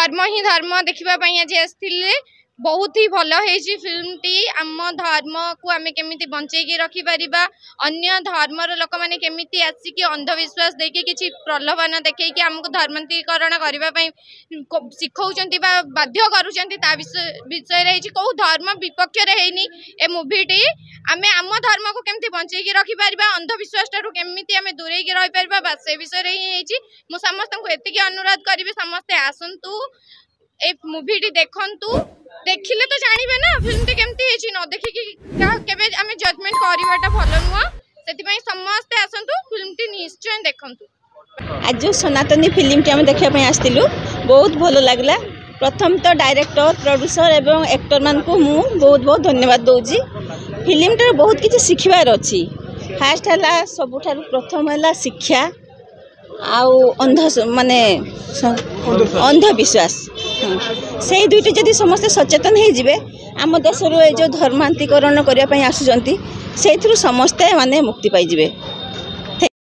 धर्म ही धर्म देखा आज आसते बहुत ही भल है फिल्म टी आम धर्म को आम केमी बंचेकी रखिपर अन्य धर्मर लोक मैंने केमी आसिक अंधविश्वास देखिए किसी प्रलोभन देखिए आमको धर्मांतरीकरण करने शिखौं बाध्य कर विषय कौ धर्म विपक्ष है ए मुवीटी आम आम धर्म को केमती बंचेकी रखिपर अंधविश्वास केमी आम दूरे रहीपर बास से विषय ही मुझे समस्त को एति अनुरोध करी समस्ते आसतु ए मुवीटी देखंतु देखिले तो जानिबे ना फिल्म केमती है न देखिकी केबे आम जजमेंट करवाटा भल नुह से समस्ते आसतु फिल्म टी निश्चय देखंतु। आज जो सनातनी फिल्म टी आम देखा आसलु बहुत भल लगला। प्रथम तो डायरेक्टर प्रोड्यूसर एवं एक्टर मान को मु बहुत बहुत धन्यवाद दूची। फिल्म टा बहुत किसी शिखबार अच्छी। फास्ट है सबुठार प्रथम है शिक्षा आउ अंध माने अंधविश्वास से दुईटी जदि समस्ते सचेतन हो आम देश जो धर्मांतरीकरण करने आसुँच से समस्ते माने मुक्ति पाइबे।